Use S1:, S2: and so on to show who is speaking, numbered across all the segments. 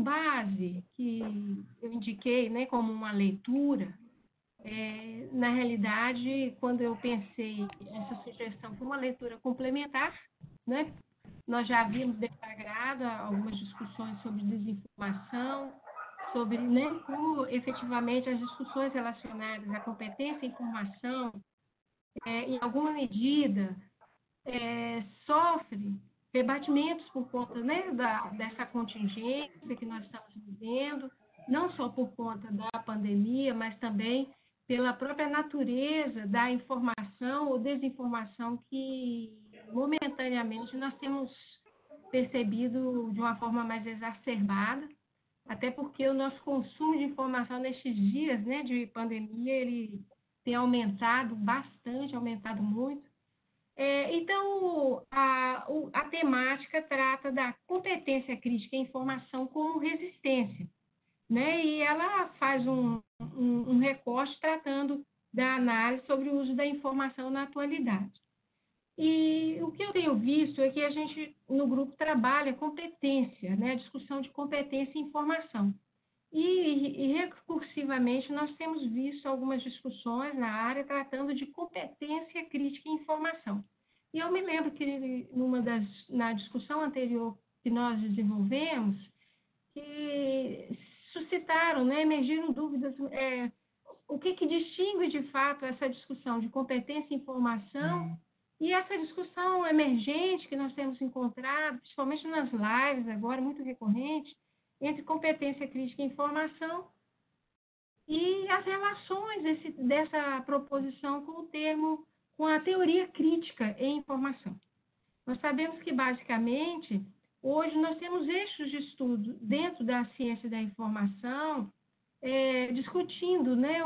S1: base que eu indiquei, né, como uma leitura, na realidade, quando eu pensei essa sugestão para uma leitura complementar, né, nós já havíamos deflagrado algumas discussões sobre desinformação, sobre, né, como efetivamente as discussões relacionadas à competência em informação, em alguma medida, sofre rebatimentos por conta, né, dessa contingência que nós estamos vivendo, não só por conta da pandemia, mas também pela própria natureza da informação ou desinformação que momentaneamente nós temos percebido de uma forma mais exacerbada, até porque o nosso consumo de informação nestes dias, né, de pandemia, ele tem aumentado bastante, aumentado muito. Então, a temática trata da competência crítica em informação como resistência, né? E ela faz um recorte tratando da análise sobre o uso da informação na atualidade. E o que eu tenho visto é que a gente, no grupo, trabalha competência, né? A discussão de competência em informação. E recursivamente, nós temos visto algumas discussões na área tratando de competência crítica em informação. E eu me lembro que na discussão anterior que nós desenvolvemos, que suscitaram, né, emergiram dúvidas, o que distingue de fato essa discussão de competência em informação e essa discussão emergente que nós temos encontrado, principalmente nas lives agora, muito recorrente, entre competência crítica e informação e as relações dessa proposição com a teoria crítica em informação. Nós sabemos que, basicamente, hoje nós temos eixos de estudo dentro da ciência da informação discutindo, né,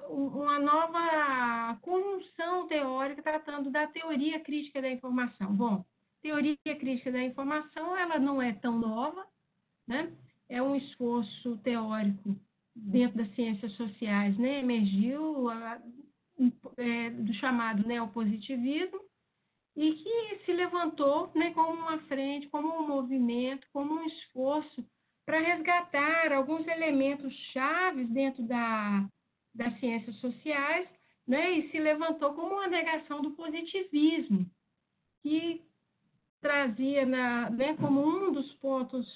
S1: uma nova conjunção teórica tratando da teoria crítica da informação. Bom, teoria crítica da informação, ela não é tão nova, né? É um esforço teórico dentro das ciências sociais, né? Emergiu do chamado neopositivismo e que se levantou, né, como uma frente, como um movimento, como um esforço para resgatar alguns elementos chaves dentro das ciências sociais, né? E se levantou como uma negação do positivismo, que trazia né, como um dos pontos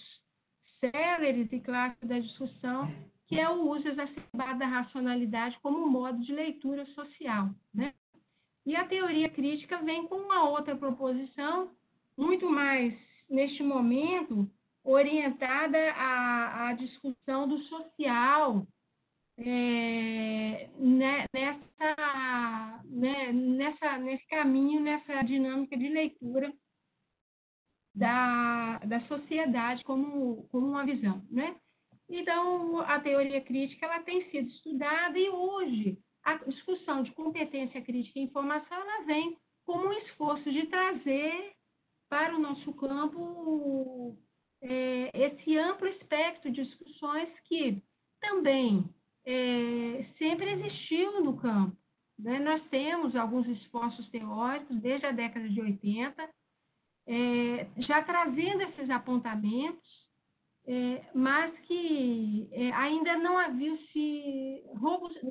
S1: céleres e clássicos da discussão, que é o uso exacerbado da racionalidade como modo de leitura social, né? E a teoria crítica vem com uma outra proposição, muito mais, neste momento, orientada à discussão do social, nesse caminho, nessa dinâmica de leitura da sociedade como uma visão, né? Então, a teoria crítica ela tem sido estudada e hoje a discussão de competência crítica e informação ela vem como um esforço de trazer para o nosso campo esse amplo espectro de discussões que também sempre existiu no campo, né? Nós temos alguns esforços teóricos desde a década de 80, já trazendo esses apontamentos, mas que ainda não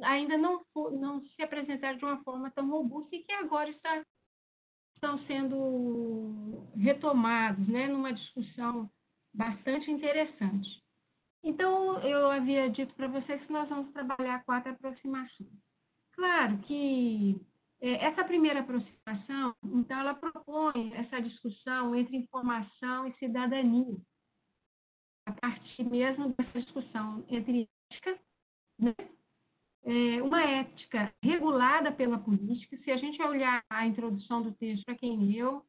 S1: ainda não se apresentaram de uma forma tão robusta e que agora estão sendo retomados, né, numa discussão bastante interessante. Então, eu havia dito para vocês que nós vamos trabalhar 4 aproximações. Claro que essa primeira aproximação, então, ela propõe essa discussão entre informação e cidadania, a partir mesmo dessa discussão entre ética, né? Uma ética regulada pela política. Se a gente olhar a introdução do texto para quem leu,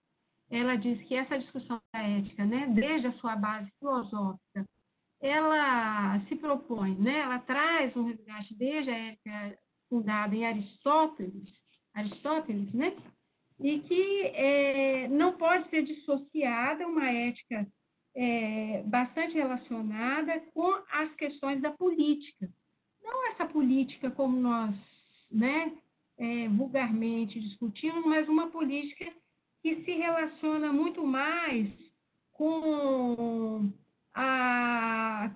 S1: ela diz que essa discussão da ética, né, desde a sua base filosófica, ela se propõe, né, ela traz um resgate desde a ética fundada em Aristóteles, né, e que não pode ser dissociada uma ética bastante relacionada com as questões da política. Não essa política como nós, né, vulgarmente discutimos, mas uma política que se relaciona muito mais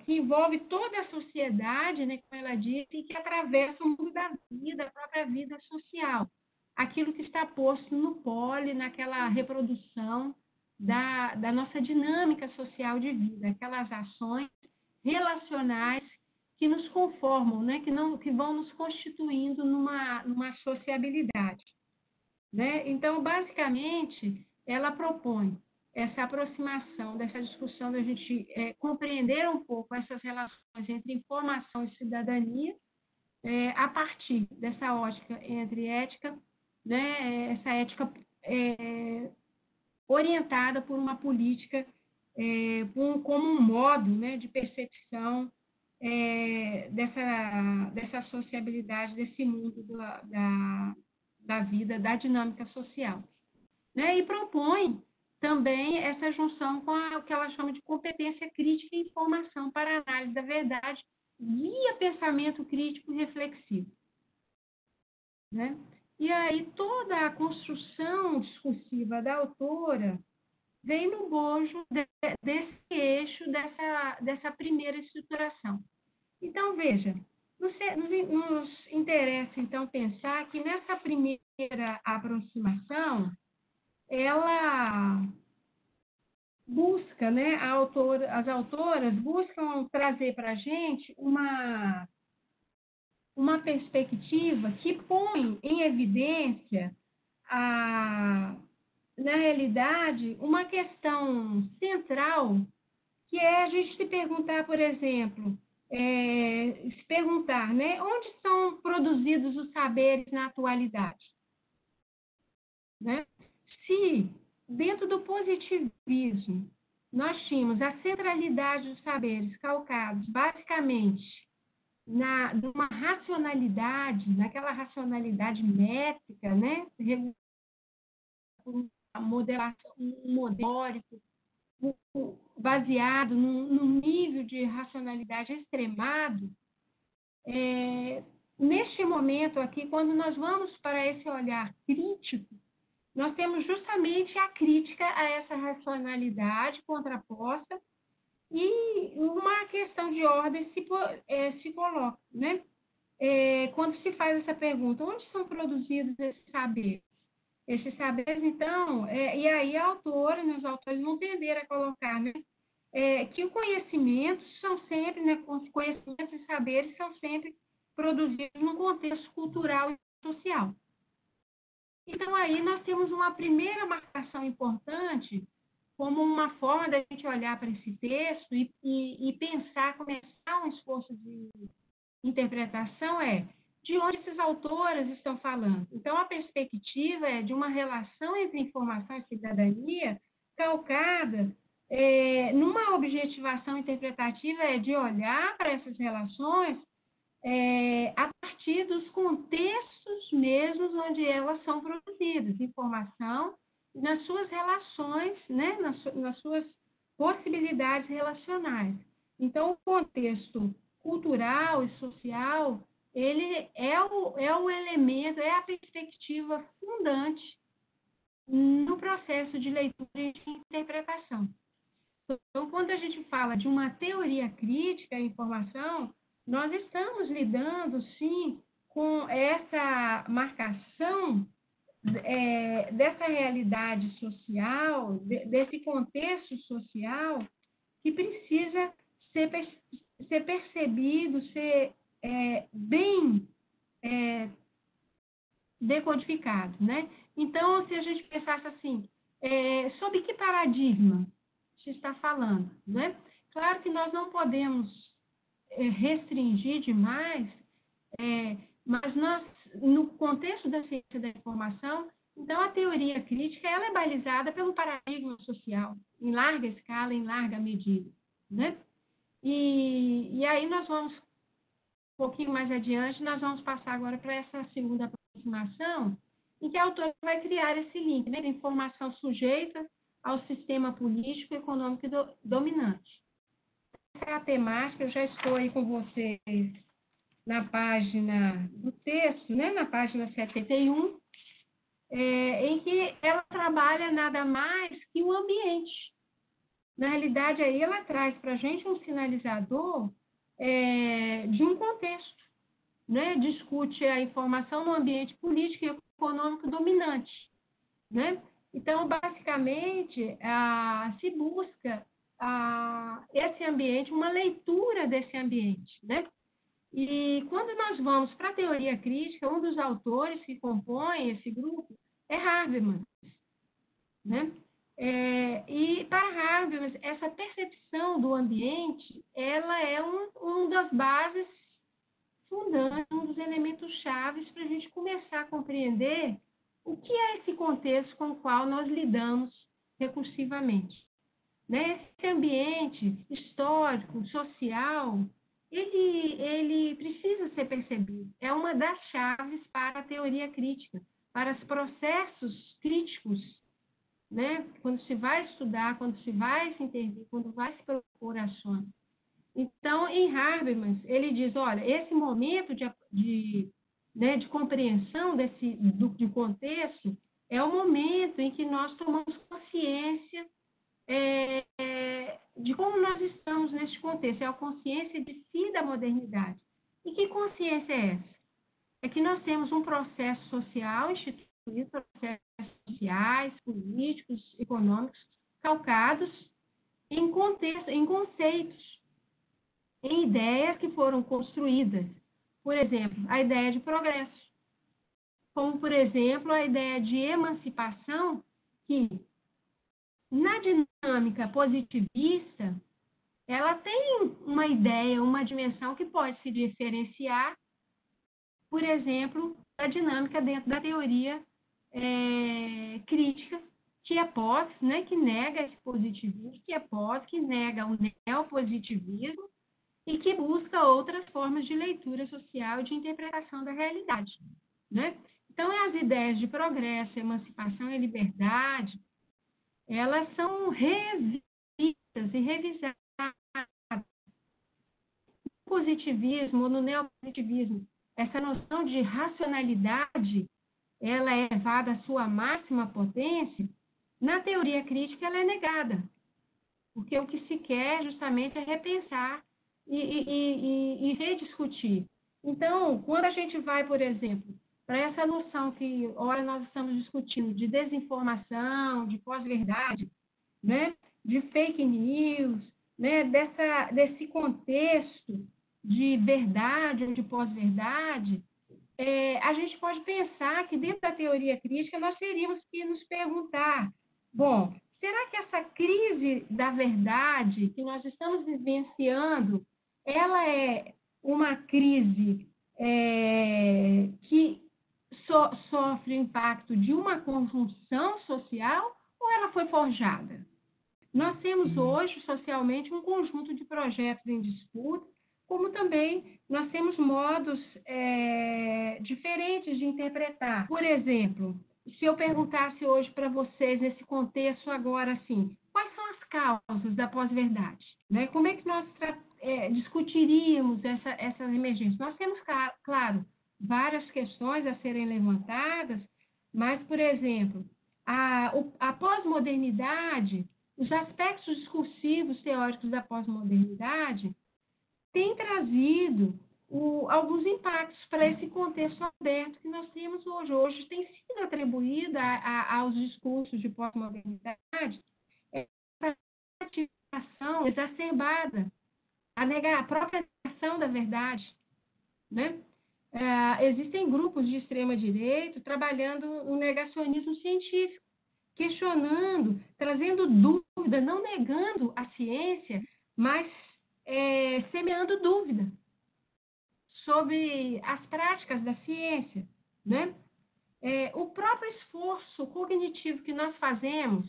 S1: que envolve toda a sociedade, né, como ela disse, e que atravessa o mundo da vida, a própria vida social. Aquilo que está posto no pole, naquela reprodução da nossa dinâmica social de vida, aquelas ações relacionais que nos conformam, né, que vão nos constituindo numa sociabilidade. Né? Então, basicamente, ela propõe essa aproximação, dessa discussão da gente compreender um pouco essas relações entre informação e cidadania, a partir dessa ótica entre ética, né? Essa ética orientada por uma política como um modo, né, de percepção dessa sociabilidade, desse mundo da vida, da dinâmica social. Né? E propõe também essa junção com o que ela chama de competência crítica e informação para análise da verdade via pensamento crítico e reflexivo. Né? E aí toda a construção discursiva da autora vem no bojo desse eixo, dessa primeira estruturação. Então, veja, nos interessa, então, pensar que nessa primeira aproximação, ela busca, né, as autoras buscam trazer para a gente uma perspectiva que põe em evidência, na realidade, uma questão central, que é a gente se perguntar, por exemplo, né, onde são produzidos os saberes na atualidade? Né? Se, dentro do positivismo, nós tínhamos a centralidade dos saberes calcados, basicamente, numa racionalidade, naquela racionalidade métrica, né? Uma modelação, um modelo baseado num nível de racionalidade extremado, neste momento aqui, quando nós vamos para esse olhar crítico, nós temos justamente a crítica a essa racionalidade contraposta e uma questão de ordem se coloca, né? Quando se faz essa pergunta, onde são produzidos esses saberes? Esses saberes, então, e aí a autora, né, os autores vão tender a colocar, né, que o conhecimento são sempre, né, conhecimentos e saberes são sempre produzidos num contexto cultural e social. Então, aí nós temos uma primeira marcação importante, como uma forma da gente olhar para esse texto e pensar, começar um esforço de interpretação, de onde esses autoras estão falando. Então, a perspectiva é de uma relação entre informação e cidadania calcada numa objetivação interpretativa, de olhar para essas relações a partir dos contextos mesmos onde elas são produzidas, informação, nas suas relações, né, nas suas possibilidades relacionais. Então, o contexto cultural e social, ele é o elemento, é a perspectiva fundante no processo de leitura e de interpretação. Então, quando a gente fala de uma teoria crítica à informação, nós estamos lidando, sim, com essa marcação dessa realidade social, desse contexto social, que precisa ser percebido, ser bem decodificado, né? Então, se a gente pensasse assim, sobre que paradigma se está falando, né? Claro que nós não podemos restringir demais, mas nós, no contexto da ciência da informação, então a teoria crítica ela é balizada pelo paradigma social, em larga escala, em larga medida, né? E aí nós vamos, um pouquinho mais adiante, nós vamos passar agora para essa segunda aproximação, em que a autora vai criar esse link, né, de informação sujeita ao sistema político e econômico dominante. Essa é a temática, eu já estou aí com vocês na página do texto, né, na página 71, em que ela trabalha nada mais que o ambiente. Na realidade, aí ela traz para a gente um sinalizador de um contexto, né? Discute a informação no ambiente político e econômico dominante, né? Então, basicamente, se busca esse ambiente, uma leitura desse ambiente, né? E quando nós vamos para a teoria crítica, um dos autores que compõe esse grupo é Habermas, né? E para Habermas, essa percepção do ambiente, ela é um das bases fundantes, um dos elementos chaves para a gente começar a compreender o que é esse contexto com o qual nós lidamos recursivamente, né? Esse ambiente histórico, social, ele precisa ser percebido. É uma das chaves para a teoria crítica, para os processos críticos, né? Quando se vai estudar, quando se vai se intervir, quando vai se propor ações. Então, em Habermas, ele diz, olha, esse momento de compreensão de contexto é o momento em que nós tomamos consciência de como nós estamos neste contexto, é a consciência de si da modernidade. E que consciência é essa? É que nós temos um processo social instituído, processos sociais, políticos, econômicos, calcados em contexto, em conceitos, em ideias que foram construídas. Por exemplo, a ideia de progresso, como, por exemplo, a ideia de emancipação, que, na dinâmica positivista, ela tem uma ideia, uma dimensão que pode se diferenciar, por exemplo, da dinâmica dentro da teoria crítica, que é pós, né, que nega esse positivismo, que é pós, que nega o neopositivismo e que busca outras formas de leitura social e de interpretação da realidade, né? Então, as ideias de progresso, emancipação e liberdade, elas são revistas e revisadas no positivismo, no neopositivismo. Essa noção de racionalidade, ela é levada à sua máxima potência, na teoria crítica ela é negada, porque o que se quer justamente é repensar e rediscutir. Então, quando a gente vai, por exemplo, para essa noção que ora nós estamos discutindo de desinformação, de pós-verdade, né, de fake news, né, desse contexto de verdade ou de pós-verdade, a gente pode pensar que dentro da teoria crítica nós teríamos que nos perguntar, bom, será que essa crise da verdade que nós estamos vivenciando, ela é uma crise que sofre o impacto de uma conjunção social ou ela foi forjada? Nós temos hoje, socialmente, um conjunto de projetos em disputa, como também nós temos modos diferentes de interpretar. Por exemplo, se eu perguntasse hoje para vocês, nesse contexto agora, assim, quais são as causas da pós-verdade? Né? Como é que nós discutiríamos essas emergências? Nós temos, claro, várias questões a serem levantadas, mas, por exemplo, a pós-modernidade, os aspectos discursivos teóricos da pós-modernidade têm trazido alguns impactos para esse contexto aberto que nós temos hoje. Hoje tem sido atribuída aos discursos de pós-modernidade essa ativação exacerbada, a própria negação da verdade, né? Existem grupos de extrema-direita trabalhando o negacionismo científico, questionando, trazendo dúvida, não negando a ciência, mas semeando dúvida sobre as práticas da ciência, né? O próprio esforço cognitivo que nós fazemos,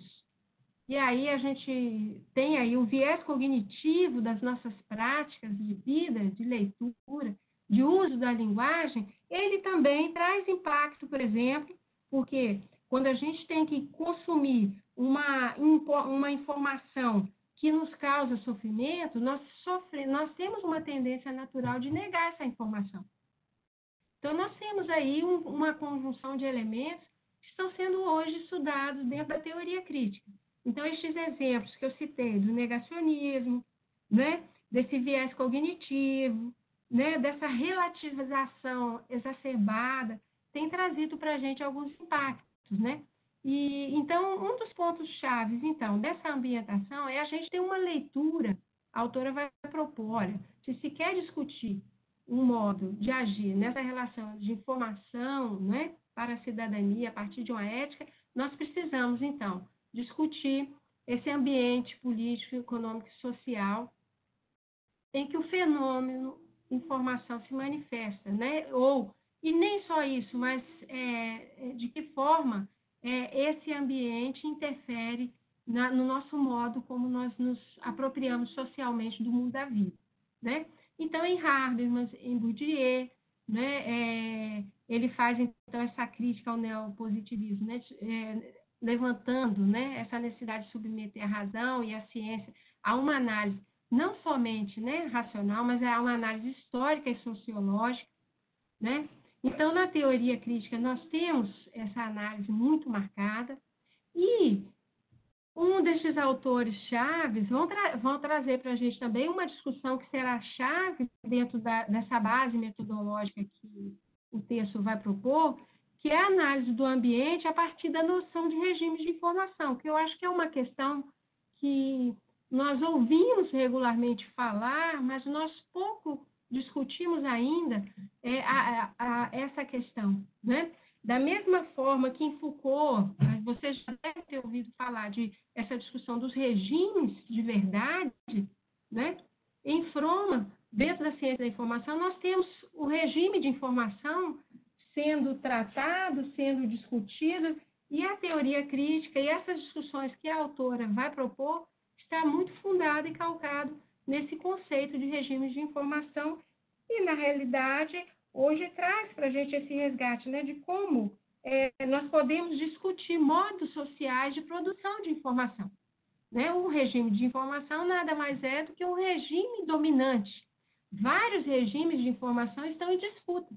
S1: e aí a gente tem aí o viés cognitivo das nossas práticas de vida, de leitura, de uso da linguagem, ele também traz impacto, por exemplo, porque quando a gente tem que consumir uma informação que nos causa sofrimento, nós temos uma tendência natural de negar essa informação. Então, nós temos aí uma conjunção de elementos que estão sendo hoje estudados dentro da teoria crítica. Então, estes exemplos que eu citei, do negacionismo, né, desse viés cognitivo, né, dessa relativização exacerbada, tem trazido para a gente alguns impactos, né? E, então, um dos pontos chaves, então, dessa ambientação é a gente ter uma leitura, a autora vai propor, olha, se quer discutir um modo de agir nessa relação de informação, né, para a cidadania, a partir de uma ética, nós precisamos, então, discutir esse ambiente político, econômico e social em que o fenômeno informação se manifesta, né? E nem só isso, mas de que forma esse ambiente interfere no nosso modo como nós nos apropriamos socialmente do mundo da vida, né? Então, em Habermas, em Bourdieu, né, ele faz, então, essa crítica ao neopositivismo, né, levantando, né, essa necessidade de submeter a razão e a ciência a uma análise não somente, né, racional, mas é uma análise histórica e sociológica, né? Então, na teoria crítica, nós temos essa análise muito marcada e um desses autores chaves vão trazer para a gente também uma discussão que será chave dentro dessa base metodológica que o texto vai propor, que é a análise do ambiente a partir da noção de regimes de informação, que eu acho que é uma questão que nós ouvimos regularmente falar, mas nós pouco discutimos ainda essa questão, né? Da mesma forma que em Foucault, você já deve ter ouvido falar de essa discussão dos regimes de verdade, né? Em Fromm, dentro da ciência da informação, nós temos o regime de informação sendo tratado, sendo discutido, e a teoria crítica e essas discussões que a autora vai propor está muito fundada e calcado nesse conceito de regimes de informação e, na realidade, hoje traz para a gente esse resgate, né, de como nós podemos discutir modos sociais de produção de informação. Né? Um regime de informação nada mais é do que um regime dominante. Vários regimes de informação estão em disputa.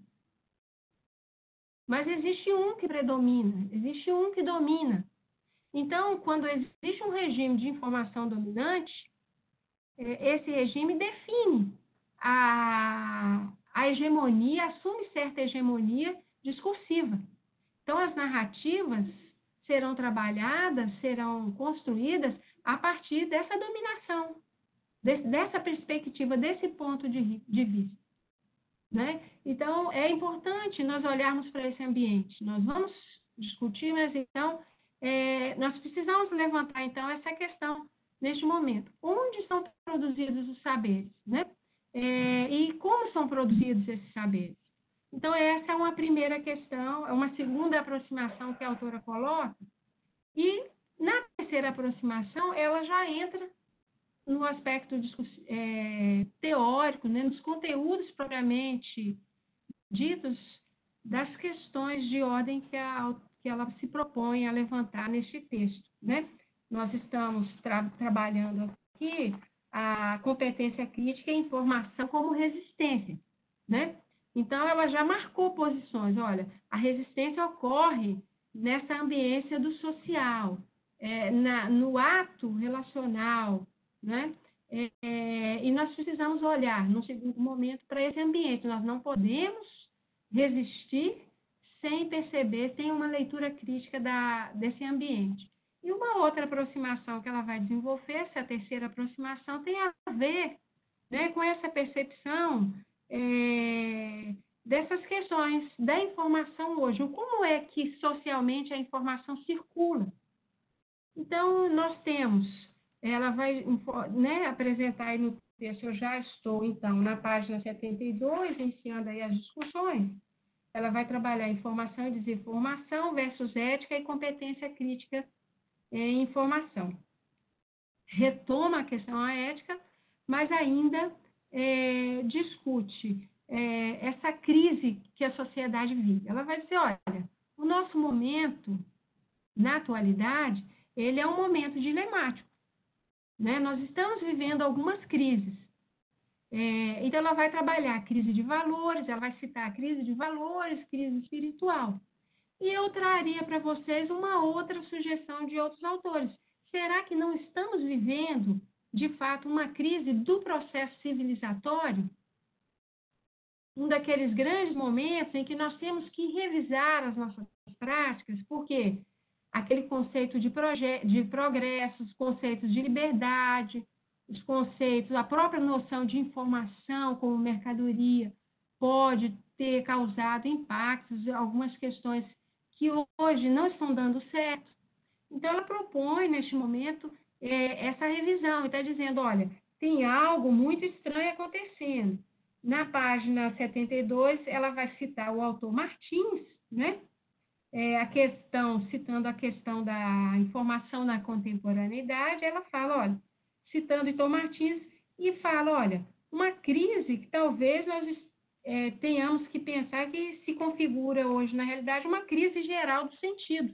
S1: Mas existe um que predomina, existe um que domina. Então, quando existe um regime de informação dominante, esse regime define a hegemonia, assume certa hegemonia discursiva. Então, as narrativas serão trabalhadas, serão construídas a partir dessa dominação, dessa perspectiva, desse ponto de vista. Né? Então, é importante nós olharmos para esse ambiente. Nós vamos discutir, mas então, nós precisamos levantar, então, essa questão neste momento. Onde são produzidos os saberes? Né? E como são produzidos esses saberes? Então, essa é uma primeira questão, é uma segunda aproximação que a autora coloca. E, na terceira aproximação, ela já entra no aspecto teórico, né, nos conteúdos propriamente ditos das questões de ordem que ela se propõe a levantar neste texto. Né? Nós estamos trabalhando aqui a competência crítica e informação como resistência. Né? Então, ela já marcou posições. Olha, a resistência ocorre nessa ambiência do social, no ato relacional, né? E nós precisamos olhar, num segundo momento, para esse ambiente. Nós não podemos resistir sem perceber, sem uma leitura crítica desse ambiente. E uma outra aproximação que ela vai desenvolver, essa terceira aproximação, tem a ver, né, com essa percepção dessas questões da informação hoje. Como é que socialmente a informação circula? Então, nós temos, ela vai, né, apresentar aí no texto, eu já estou, então, na página 72, iniciando aí as discussões. Ela vai trabalhar informação e desinformação versus ética e competência crítica em informação. Retoma a questão ética, mas ainda discute essa crise que a sociedade vive. Ela vai dizer, olha, o nosso momento, na atualidade, ele é um momento dilemático. Né? Nós estamos vivendo algumas crises. Então, ela vai trabalhar a crise de valores, ela vai citar a crise de valores, crise espiritual. E eu traria para vocês uma outra sugestão de outros autores. será que não estamos vivendo, de fato, uma crise do processo civilizatório? Um daqueles grandes momentos em que nós temos que revisar as nossas práticas, porque aquele conceito de progresso, os conceitos de liberdade, os conceitos, a própria noção de informação como mercadoria pode ter causado impactos, algumas questões que hoje não estão dando certo. Então, ela propõe, neste momento, essa revisão, e está dizendo, olha, tem algo muito estranho acontecendo. Na página 72, ela vai citar o autor Martins, né? Citando a questão da informação na contemporaneidade, ela fala, olha, citando Heitor Martins, e fala, olha, uma crise que talvez nós tenhamos que pensar que se configura hoje, na realidade, uma crise geral do sentido.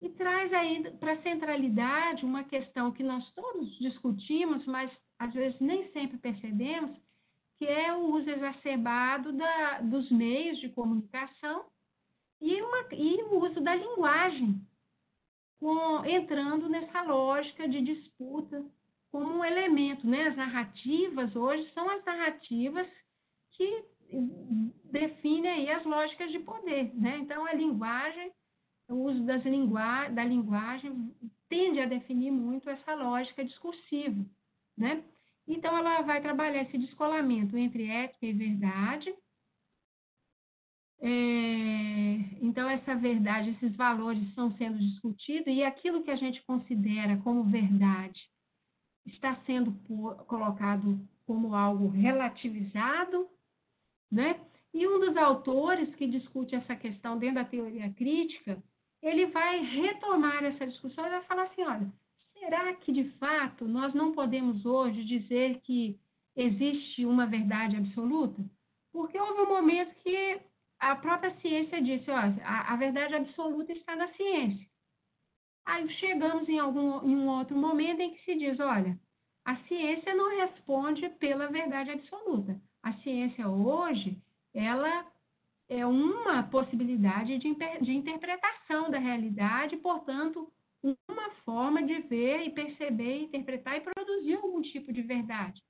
S1: E traz aí para a centralidade uma questão que nós todos discutimos, mas às vezes nem sempre percebemos, que é o uso exacerbado dos meios de comunicação e o uso da linguagem, entrando nessa lógica de disputa como um elemento, né? As narrativas hoje são as narrativas que definem aí as lógicas de poder, né? Então, a linguagem, o uso da linguagem tende a definir muito essa lógica discursiva, né? Então, ela vai trabalhar esse descolamento entre ética e verdade. Então, essa verdade, esses valores estão sendo discutidos e aquilo que a gente considera como verdade está sendo colocado como algo relativizado, né? E um dos autores que discute essa questão dentro da teoria crítica, ele vai retomar essa discussão e vai falar assim, olha, será que de fato nós não podemos hoje dizer que existe uma verdade absoluta? Porque houve um momento que a própria ciência disse, olha, a verdade absoluta está na ciência. Aí chegamos em um outro momento em que se diz, olha, a ciência não responde pela verdade absoluta. A ciência hoje, ela é uma possibilidade de interpretação da realidade, portanto, uma forma de ver e perceber, interpretar e produzir algum tipo de verdade,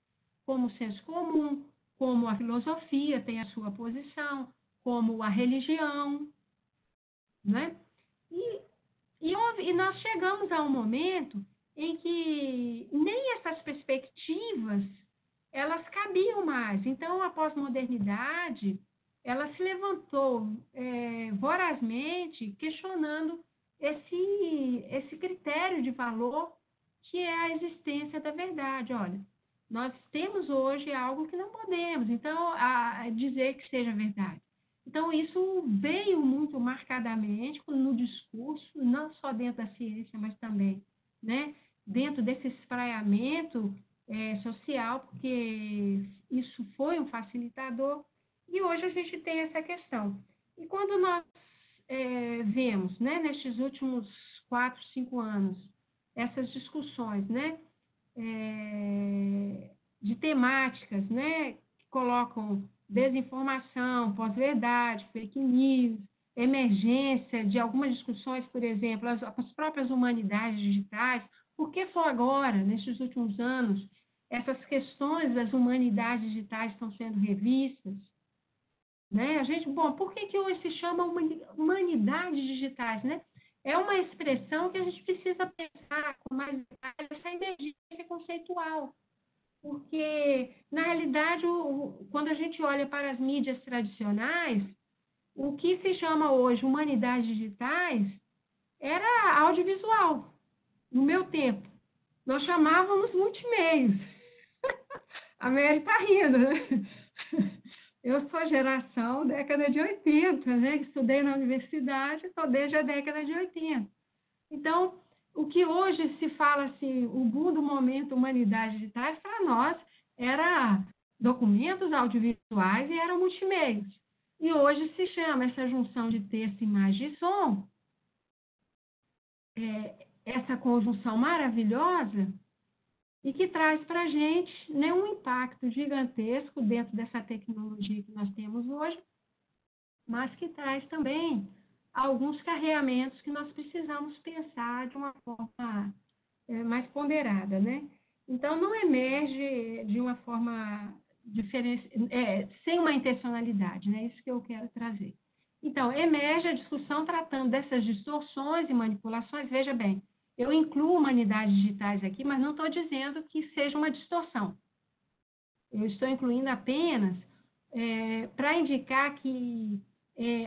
S1: como o senso comum, como a filosofia tem a sua posição, como a religião, né? E nós chegamos a um momento em que nem essas perspectivas elas cabiam mais. Então, a pós-modernidade ela se levantou vorazmente questionando esse critério de valor que é a existência da verdade. Olha, nós temos hoje algo que não podemos, então, dizer que seja verdade. Então, isso veio muito marcadamente no discurso, não só dentro da ciência, mas também, né, dentro desse espraiamento social, porque isso foi um facilitador, e hoje a gente tem essa questão. E quando nós vemos, né, nestes últimos 4, 5 anos, essas discussões, né, de temáticas, né, que colocam desinformação, pós-verdade, fake news, emergência de algumas discussões, por exemplo, as próprias humanidades digitais, por que só agora, nesses últimos anos, essas questões das humanidades digitais estão sendo revistas? Né? Por que hoje se chama humanidades digitais, né? É uma expressão que a gente precisa pensar com mais detalhe, essa emergência conceitual. Porque, na realidade, quando a gente olha para as mídias tradicionais, o que se chama hoje humanidades digitais era audiovisual. No meu tempo, nós chamávamos multimeios. A Mary está rindo, né? Eu sou geração década de 80, né? Estudei na universidade, estou desde a década de 80. Então, o que hoje se fala assim, o boom do momento humanidades digitais, para nós, era documentos audiovisuais e eram multimeios. E hoje se chama essa junção de texto, imagem e som, essa conjunção maravilhosa, e que traz para a gente, né, um impacto gigantesco dentro dessa tecnologia que nós temos hoje, mas que traz também alguns carreamentos que nós precisamos pensar de uma forma mais ponderada, né? Então, não emerge de uma forma diferente, sem uma intencionalidade, né? Isso que eu quero trazer. Então, emerge a discussão tratando dessas distorções e manipulações. Veja bem, eu incluo humanidades digitais aqui, mas não estou dizendo que seja uma distorção. Eu estou incluindo apenas para indicar que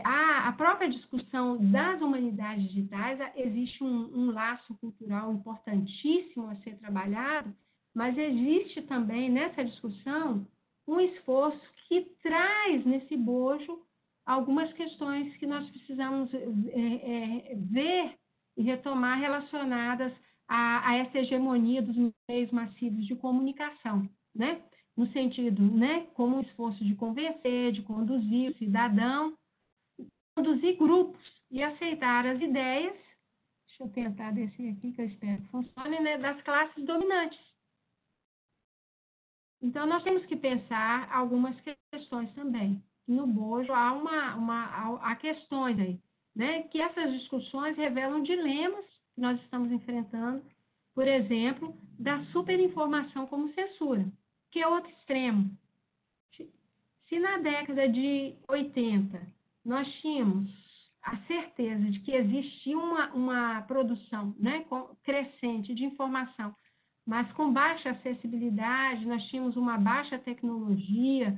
S1: a própria discussão das humanidades digitais, existe um laço cultural importantíssimo a ser trabalhado, mas existe também nessa discussão um esforço que traz nesse bojo algumas questões que nós precisamos ver e retomar relacionadas a essa hegemonia dos meios massivos de comunicação, né? No sentido, né, como um esforço de convencer, de conduzir o cidadão, conduzir grupos e aceitar as ideias, deixa eu tentar descer aqui, que eu espero que funcione, né, das classes dominantes. Então, nós temos que pensar algumas questões também. No bojo há questões aí, né, que essas discussões revelam dilemas que nós estamos enfrentando, por exemplo, da superinformação como censura, que é outro extremo. Se na década de 80 nós tínhamos a certeza de que existia uma produção, né, crescente de informação, mas com baixa acessibilidade, nós tínhamos uma baixa tecnologia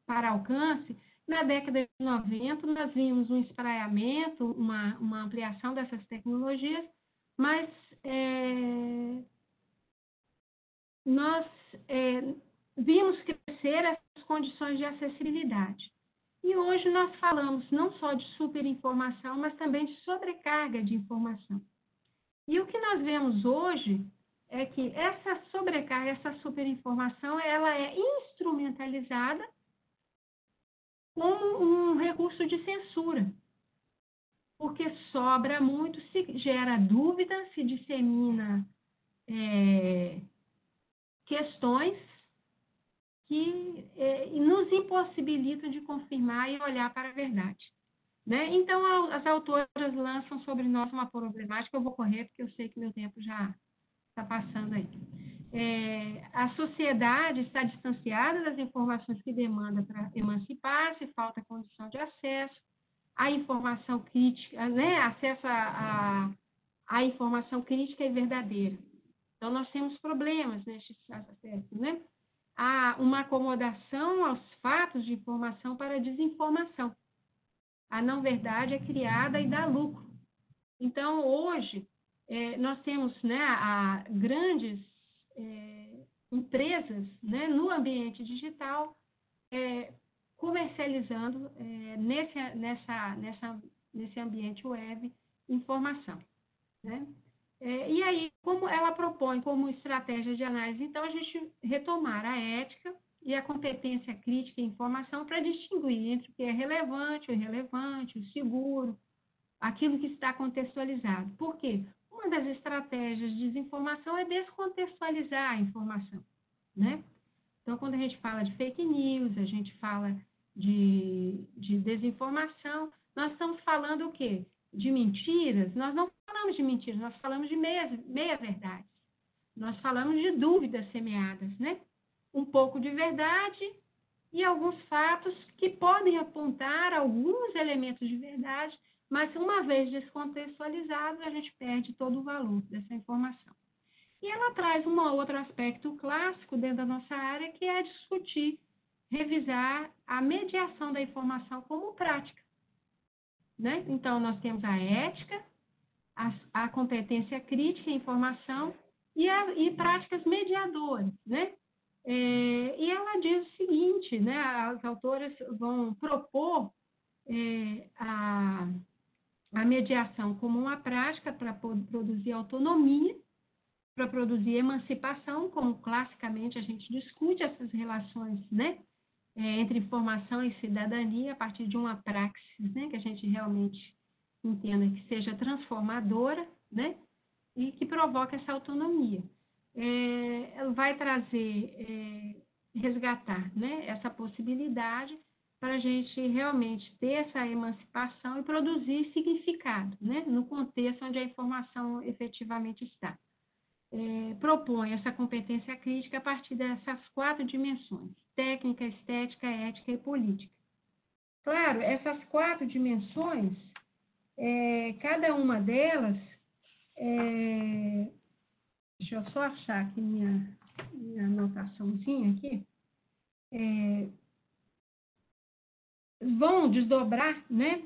S1: para alcance, na década de 90 nós vimos um espraiamento, uma ampliação dessas tecnologias, mas nós vimos crescer as condições de acessibilidade. E hoje nós falamos não só de superinformação, mas também de sobrecarga de informação. E o que nós vemos hoje é que essa sobrecarga, essa superinformação, ela é instrumentalizada como um recurso de censura. Porque sobra muito, se gera dúvida, se dissemina questões que nos impossibilitam de confirmar e olhar para a verdade. Né? Então, as autoras lançam sobre nós uma problemática, eu vou correr porque eu sei que meu tempo já está passando aí. A sociedade está distanciada das informações que demanda para emancipar-se, falta condição de acesso à informação crítica, né? Acesso à informação crítica e verdadeira. Então, nós temos problemas neste aspecto, né? Há uma acomodação aos fatos de informação para a desinformação. A não-verdade é criada e dá lucro. Então, hoje, nós temos, né, grandes empresas, né, no ambiente digital comercializando nesse ambiente web informação. Né? E aí, como ela propõe como estratégia de análise, então, a gente retomar a ética e a competência crítica e informação para distinguir entre o que é relevante, o irrelevante, o seguro, aquilo que está contextualizado. Por quê? Uma das estratégias de desinformação é descontextualizar a informação, né? Então, quando a gente fala de fake news, a gente fala de desinformação, nós estamos falando o quê? De mentiras? Nós não falamos de mentiras, nós falamos de meia-verdades. Nós falamos de dúvidas semeadas, né? Um pouco de verdade e alguns fatos que podem apontar alguns elementos de verdade, mas uma vez descontextualizado, a gente perde todo o valor dessa informação. E ela traz um outro aspecto clássico dentro da nossa área, que é discutir, revisar a mediação da informação como prática. Né? Então, nós temos a ética, a competência crítica e informação e práticas mediadoras, né? E ela diz o seguinte, né? As autoras vão propor a mediação como uma prática para produzir autonomia, para produzir emancipação, como classicamente a gente discute essas relações, né? Entre informação e cidadania a partir de uma praxis, né? Que a gente realmente entenda que seja transformadora, né? E que provoque essa autonomia. Ela vai trazer, resgatar, né? Essa possibilidade para a gente realmente ter essa emancipação e produzir significado, né, no contexto onde a informação efetivamente está. Propõe essa competência crítica a partir dessas 4 dimensões: técnica, estética, ética e política. Claro, essas 4 dimensões, cada uma delas, deixa eu só achar aqui minha anotaçãozinha aqui, vão desdobrar, né,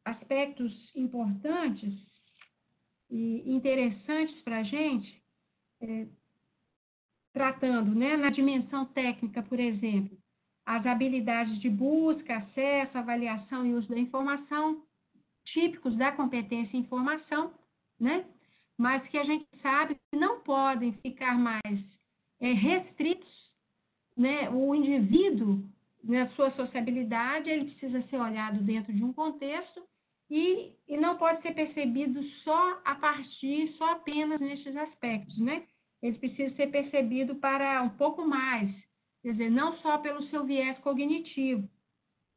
S1: aspectos importantes e interessantes para a gente, tratando, né, na dimensão técnica, por exemplo, as habilidades de busca, acesso, avaliação e uso da informação, típicos da competência em informação, né, mas que a gente sabe que não podem ficar mais restritos, né, o indivíduo, na sua sociabilidade, ele precisa ser olhado dentro de um contexto e não pode ser percebido só apenas nesses aspectos, né? Ele precisa ser percebido para um pouco mais, quer dizer, não só pelo seu viés cognitivo.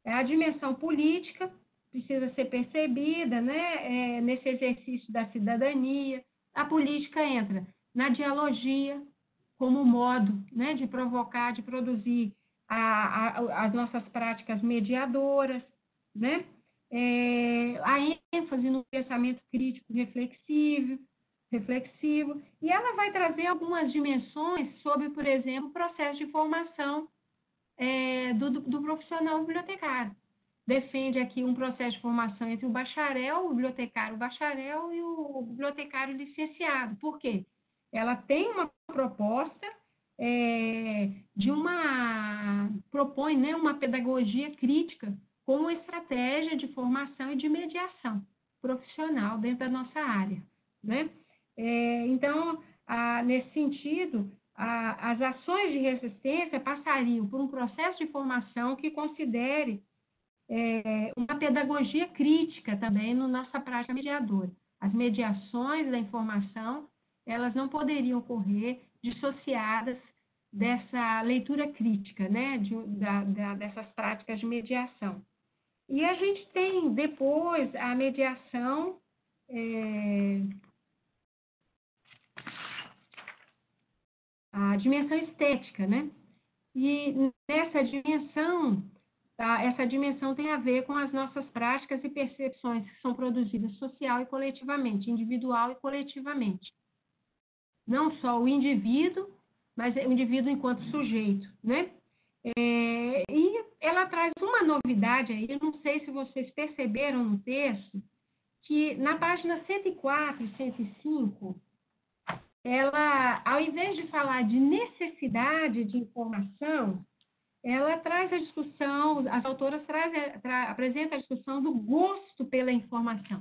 S1: A dimensão política precisa ser percebida, né, nesse exercício da cidadania. A política entra na dialogia como modo, né, de provocar, de produzir as nossas práticas mediadoras, né? A ênfase no pensamento crítico reflexivo, e ela vai trazer algumas dimensões sobre, por exemplo, o processo de formação do profissional bibliotecário. Defende aqui um processo de formação entre o bacharel, o bibliotecário bacharel e o bibliotecário licenciado. Por quê? Ela tem uma proposta propõe, né, uma pedagogia crítica como estratégia de formação e de mediação profissional dentro da nossa área, né? Então, nesse sentido, as ações de resistência passariam por um processo de formação que considere uma pedagogia crítica também na nossa prática mediadora. As mediações da informação, elas não poderiam ocorrer dissociadas dessa leitura crítica, né, dessas práticas de mediação. E a gente tem depois a mediação a dimensão estética, né? E nessa dimensão, essa dimensão tem a ver com as nossas práticas e percepções que são produzidas social e coletivamente, individual e coletivamente. Não só o indivíduo, mas o indivíduo enquanto sujeito, né? E ela traz uma novidade aí, eu não sei se vocês perceberam no texto, que na página 104 e 105, ela, ao invés de falar de necessidade de informação, ela traz a discussão, as autoras apresentam a discussão do gosto pela informação.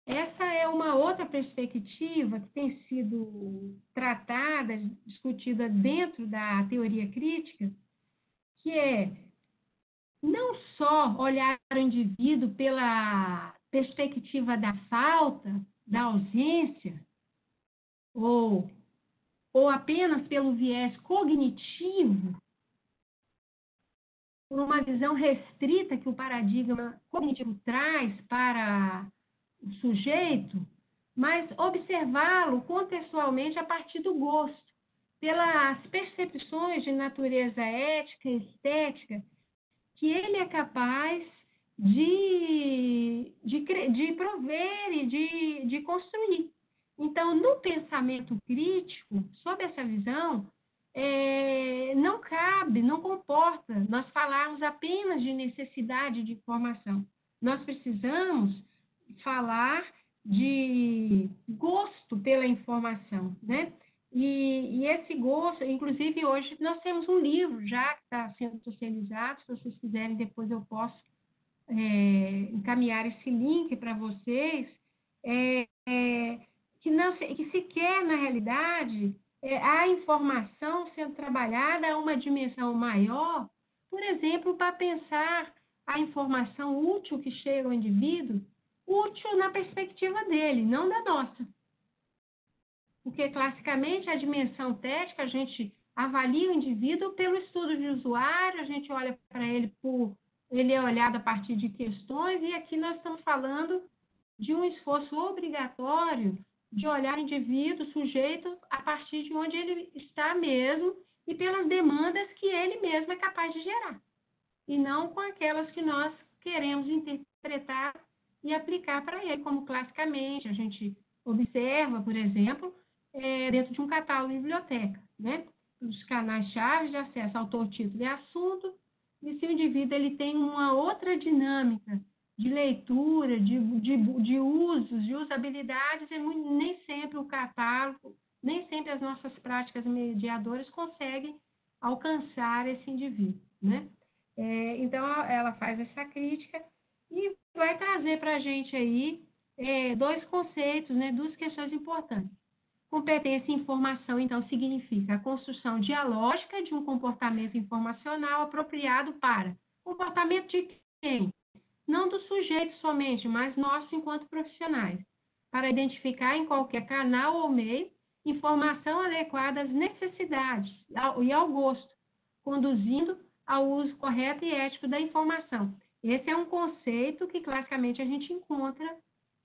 S1: Essa é uma outra perspectiva que tem sido tratada, discutida dentro da teoria crítica, que é não só olhar o indivíduo pela perspectiva da falta, da ausência, ou apenas pelo viés cognitivo, por uma visão restrita que o paradigma cognitivo traz para o sujeito, mas observá-lo contextualmente a partir do gosto, pelas percepções de natureza ética e estética que ele é capaz de prover e de construir. Então, no pensamento crítico, sob essa visão, não cabe, não comporta nós falarmos apenas de necessidade de informação. Nós precisamos falar de gosto pela informação, né? E esse gosto, inclusive hoje nós temos um livro já que está sendo socializado, se vocês quiserem depois eu posso encaminhar esse link para vocês, que se quer, na realidade, a informação sendo trabalhada a uma dimensão maior, por exemplo, para pensar a informação útil que chega ao indivíduo, útil na perspectiva dele, não da nossa. Porque, classicamente, a dimensão técnica, a gente avalia o indivíduo pelo estudo de usuário, a gente olha para ele ele é olhado a partir de questões, e aqui nós estamos falando de um esforço obrigatório de olhar o indivíduo, sujeito, a partir de onde ele está mesmo e pelas demandas que ele mesmo é capaz de gerar, e não com aquelas que nós queremos interpretar e aplicar para ele, como classicamente a gente observa, por exemplo, dentro de um catálogo de biblioteca, né? Os canais-chave de acesso, autor, título e assunto, e se o indivíduo ele tem uma outra dinâmica de leitura, de usos, de usabilidades, nem sempre o catálogo, nem sempre as nossas práticas mediadoras conseguem alcançar esse indivíduo, né? Então, ela faz essa crítica e vai trazer para a gente aí dois conceitos, né, duas questões importantes. Competência em informação, então, significa a construção dialógica de um comportamento informacional apropriado para comportamento de quem? Não do sujeito somente, mas nosso enquanto profissionais, para identificar em qualquer canal ou meio informação adequada às necessidades e ao gosto, conduzindo ao uso correto e ético da informação. Esse é um conceito que classicamente a gente encontra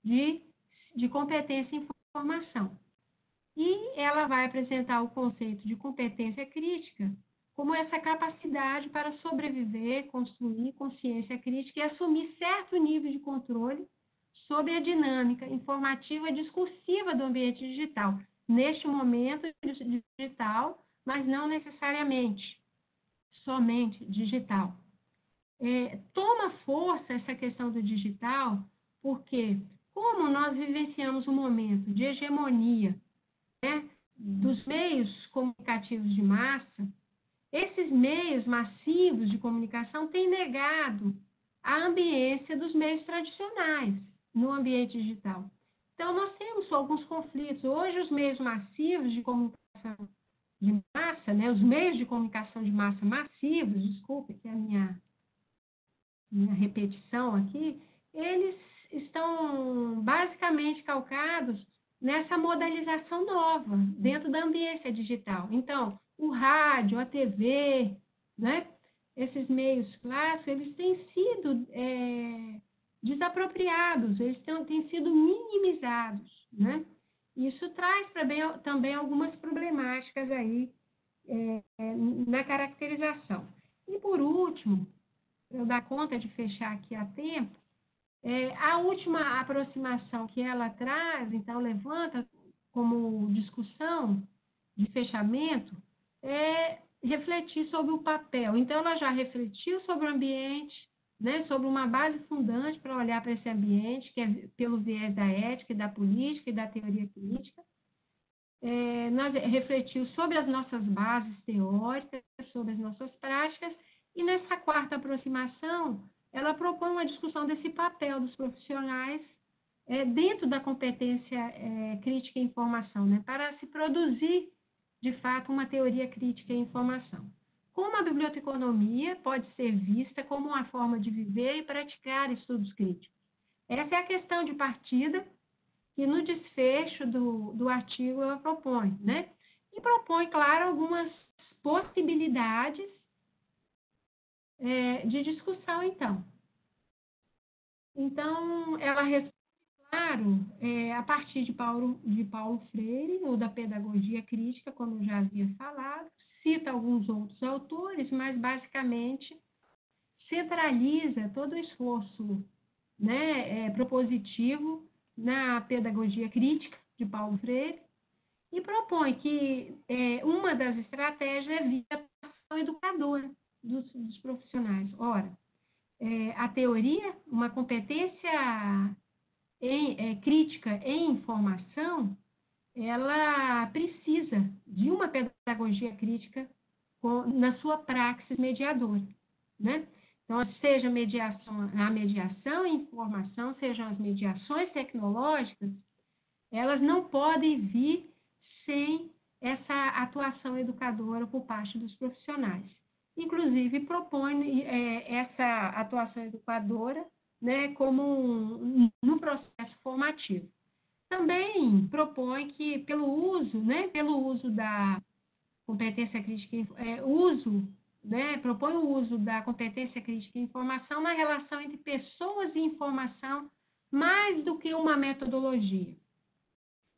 S1: de competência em informação. E ela vai apresentar o conceito de competência crítica como essa capacidade para sobreviver, construir consciência crítica e assumir certo nível de controle sobre a dinâmica informativa e discursiva do ambiente digital, neste momento digital, mas não necessariamente somente digital. Toma força essa questão do digital, porque como nós vivenciamos um momento de hegemonia, né, dos meios comunicativos de massa, esses meios massivos de comunicação têm negado a ambiência dos meios tradicionais no ambiente digital. Então, nós temos alguns conflitos. Hoje, os meios massivos de comunicação de massa, né, os meios de comunicação de massa massivos, desculpe que é a minha repetição aqui, eles estão basicamente calcados nessa modalização nova, dentro da ambiência digital. Então, o rádio, a TV, né? Esses meios clássicos, eles têm sido desapropriados, eles têm sido minimizados, né? Isso traz também algumas problemáticas aí na caracterização. E, por último, para eu dar conta de fechar aqui a tempo, a última aproximação que ela traz, então, levanta como discussão de fechamento, é refletir sobre o papel. Então, ela já refletiu sobre o ambiente, né, sobre uma base fundante para olhar para esse ambiente, que é pelo viés da ética, da política e da teoria crítica. Nós refletiu sobre as nossas bases teóricas, sobre as nossas práticas, e nessa quarta aproximação, ela propõe uma discussão desse papel dos profissionais dentro da competência crítica e informação, né, para se produzir, de fato, uma teoria crítica e informação. Como a biblioteconomia pode ser vista como uma forma de viver e praticar estudos críticos? Essa é a questão de partida que no desfecho do artigo ela propõe, né? E propõe, claro, algumas possibilidades de discussão, então. Então, ela responde, claro, a partir de Paulo Freire, ou da pedagogia crítica, como eu já havia falado, cita alguns outros autores, mas, basicamente, centraliza todo o esforço, né, propositivo na pedagogia crítica de Paulo Freire e propõe que uma das estratégias é via atuação educadora dos profissionais. Ora, a teoria, uma competência crítica em informação, ela precisa de uma pedagogia crítica na sua praxis mediadora, né? Então, seja a mediação em informação, sejam as mediações tecnológicas, elas não podem vir sem essa atuação educadora por parte dos profissionais. Inclusive, propõe essa atuação educadora, né, como no processo formativo. Também propõe que, pelo uso competência crítica, uso, né, propõe o uso da competência crítica em informação na relação entre pessoas e informação, mais do que uma metodologia.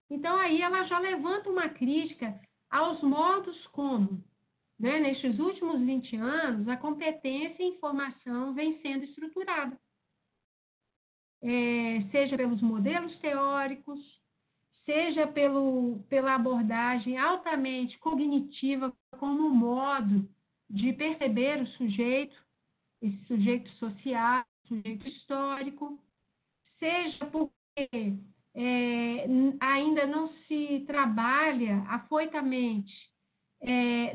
S1: Então, aí ela já levanta uma crítica aos modos como, né, nestes últimos 20 anos, a competência em informação vem sendo estruturada. Seja pelos modelos teóricos, seja pela abordagem altamente cognitiva como um modo de perceber o sujeito, esse sujeito social, sujeito histórico, seja porque ainda não se trabalha afoitamente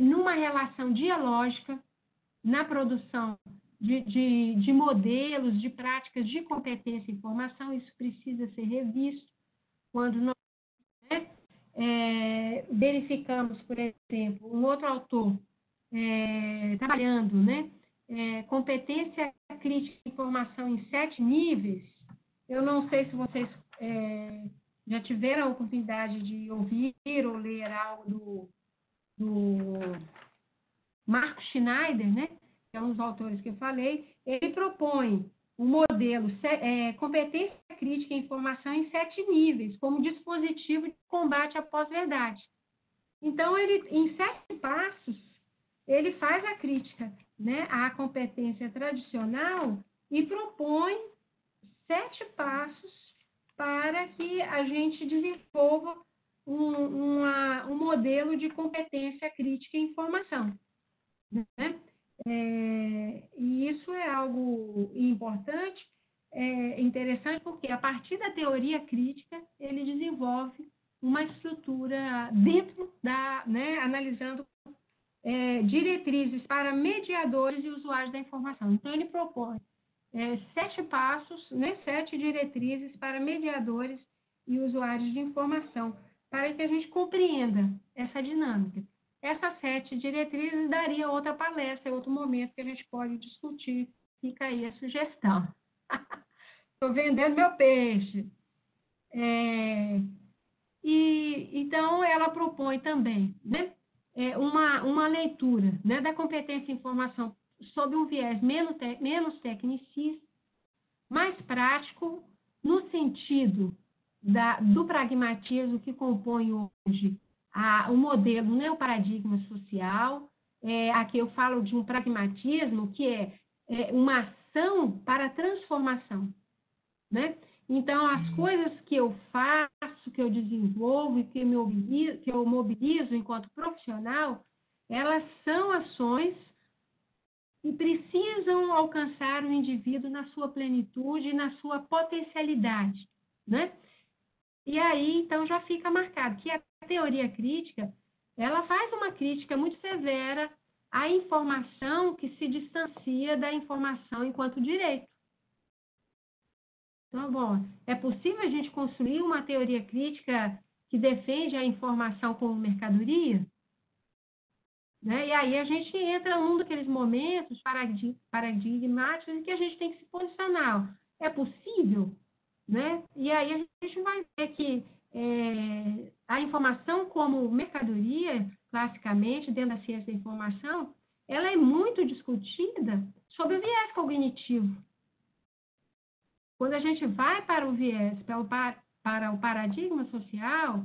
S1: numa relação dialógica na produção de modelos, de práticas de competência e informação. Isso precisa ser revisto quando nós verificamos, por exemplo, um outro autor trabalhando, né, competência crítica e informação em 7 níveis. Eu não sei se vocês já tiveram a oportunidade de ouvir ou ler algo do Marco Schneider, né, que é um dos autores que eu falei. Ele propõe um modelo competência crítica e informação em 7 níveis, como dispositivo de combate à pós-verdade. Então, em 7 passos, ele faz a crítica, né, à competência tradicional e propõe 7 passos para que a gente desenvolva um modelo de competência crítica e informação, né? E isso é algo importante, interessante, porque a partir da teoria crítica, ele desenvolve uma estrutura dentro né, analisando diretrizes para mediadores e usuários da informação. Então, ele propõe 7 passos, né, 7 diretrizes para mediadores e usuários de informação, para que a gente compreenda essa dinâmica. Essas 7 diretrizes daria outra palestra, outro momento que a gente pode discutir. Fica aí a sugestão. Estou vendendo meu peixe. Então, ela propõe também, né, uma leitura, né, da competência em informação sob um viés menos tecnicista, mais prático, no sentido do pragmatismo que compõe hoje o modelo, né, o paradigma social. Aqui eu falo de um pragmatismo que é uma ação para transformação, né? Então, as coisas que eu faço, que eu desenvolvo e que eu mobilizo enquanto profissional, elas são ações e precisam alcançar o indivíduo na sua plenitude e na sua potencialidade, né? E aí, então, já fica marcado que a teoria crítica, ela faz uma crítica muito severa à informação que se distancia da informação enquanto direito. Então, bom, é possível a gente construir uma teoria crítica que defende a informação como mercadoria? Né? E aí a gente entra num daqueles momentos paradigmáticos em que a gente tem que se posicionar. É possível? Né? E aí a gente vai ver que a informação como mercadoria, classicamente, dentro da ciência da informação, ela é muito discutida sobre o viés cognitivo. Quando a gente vai para o viés, para o paradigma social,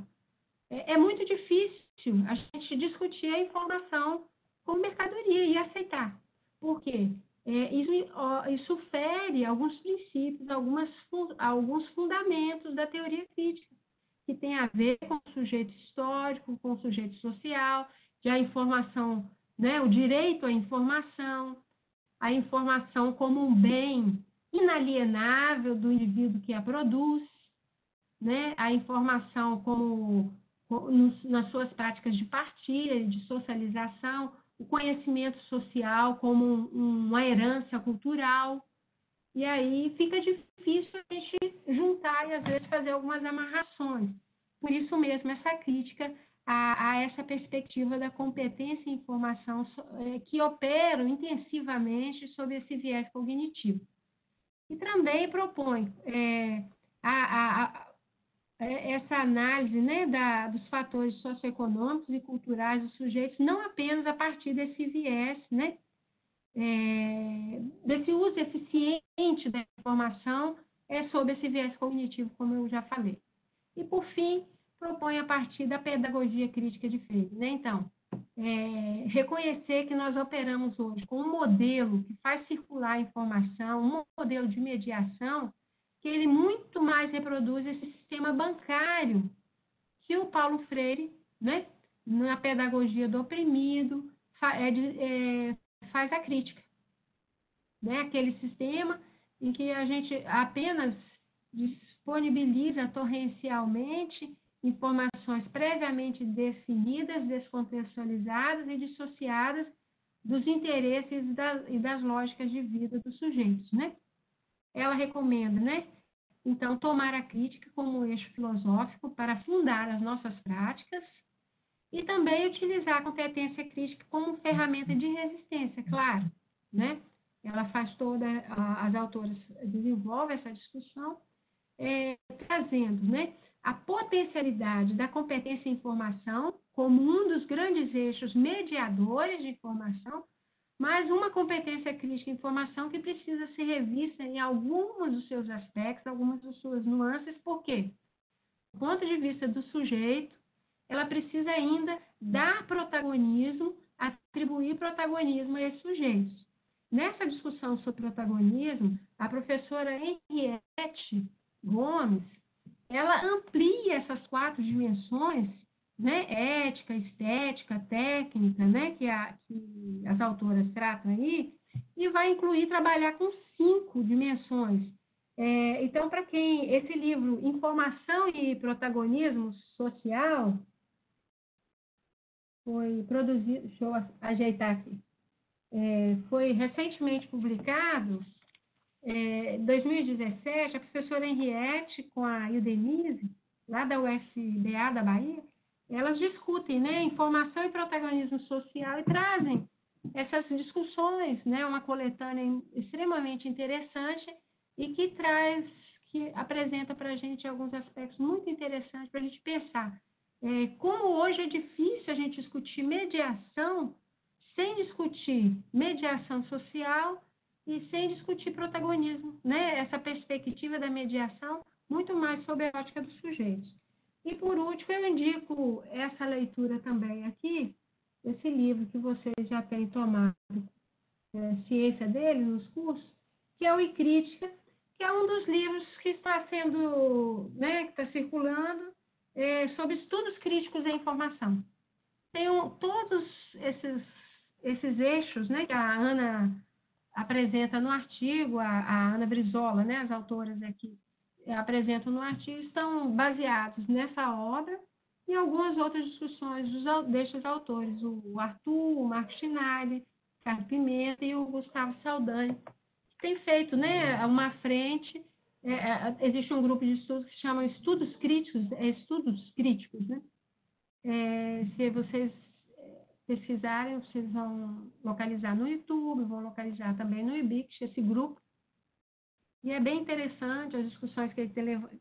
S1: é muito difícil a gente discutir a informação como mercadoria e aceitar. Por quê? Isso fere alguns princípios, alguns fundamentos da teoria crítica, que tem a ver com o sujeito histórico, com o sujeito social, de a informação, né, o direito à informação, a informação como um bem inalienável do indivíduo que a produz, né? A informação como nas suas práticas de partilha, de socialização, o conhecimento social como uma herança cultural. E aí fica difícil a gente juntar e, às vezes, fazer algumas amarrações. Por isso mesmo, essa crítica a essa perspectiva da competência em informação que operam intensivamente sobre esse viés cognitivo. E também propõe essa análise, né, dos fatores socioeconômicos e culturais dos sujeitos, não apenas a partir desse viés, né, desse uso eficiente da informação, sob esse viés cognitivo, como eu já falei. E, por fim, propõe a partir da pedagogia crítica de Freire, né? Então, reconhecer que nós operamos hoje com um modelo que faz circular a informação, um modelo de mediação, que ele muito mais reproduz esse sistema bancário que o Paulo Freire, né, na pedagogia do oprimido, faz a crítica. Né? Aquele sistema em que a gente apenas disponibiliza torrencialmente informações previamente definidas, descontextualizadas e dissociadas dos interesses e das lógicas de vida dos sujeitos, né? Ela recomenda, né? Então, tomar a crítica como eixo filosófico para fundar as nossas práticas e também utilizar a competência crítica como ferramenta de resistência, claro, né? Ela faz as autoras desenvolvem essa discussão, trazendo, né, a potencialidade da competência em informação como um dos grandes eixos mediadores de informação, mas uma competência crítica em informação que precisa ser revista em alguns dos seus aspectos, algumas das suas nuances, por quê? Do ponto de vista do sujeito, ela precisa ainda dar protagonismo, atribuir protagonismo a esses sujeitos. Nessa discussão sobre protagonismo, a professora Henriette Gomes, ela amplia essas 4 dimensões, né, ética, estética, técnica, né, que as autoras tratam aí, e vai incluir trabalhar com 5 dimensões. Então, para quem esse livro, Informação e Protagonismo Social, foi produzido, deixa eu ajeitar aqui, foi recentemente publicado, em 2017, a professora Henriette com a Ildenise, lá da UFBA da Bahia, elas discutem, né, informação e protagonismo social e trazem essas discussões, né, uma coletânea extremamente interessante e que apresenta para a gente alguns aspectos muito interessantes para a gente pensar. Como hoje é difícil a gente discutir mediação sem discutir mediação social e sem discutir protagonismo, né? Essa perspectiva da mediação, muito mais sob a ótica dos sujeitos. E, por último, eu indico essa leitura também aqui, esse livro que vocês já têm tomado ciência dele nos cursos, que é o iCrítica, que é um dos livros que está sendo, né, que está circulando sobre estudos críticos da informação. Tem todos esses eixos, né, que a Ana apresenta no artigo, a Ana Brizola, né, as autoras aqui apresentam no artigo, estão baseados nessa obra e algumas outras discussões destes autores, o Arthur, o Marco Schneider, Ricardo Pimenta e o Gustavo Saldanha, que tem feito, né, uma frente, existe um grupo de estudos que se chama estudos críticos, né? Se vocês pesquisarem, vocês vão localizar no YouTube, vão localizar também no IBIX, esse grupo, e é bem interessante as discussões que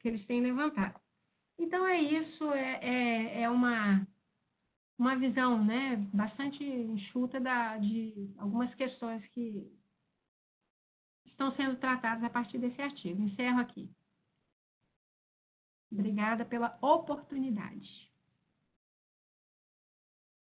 S1: eles têm levantado. Então, é isso, é uma visão, né, bastante enxuta de algumas questões que estão sendo tratadas a partir desse artigo. Encerro aqui. Obrigada pela oportunidade.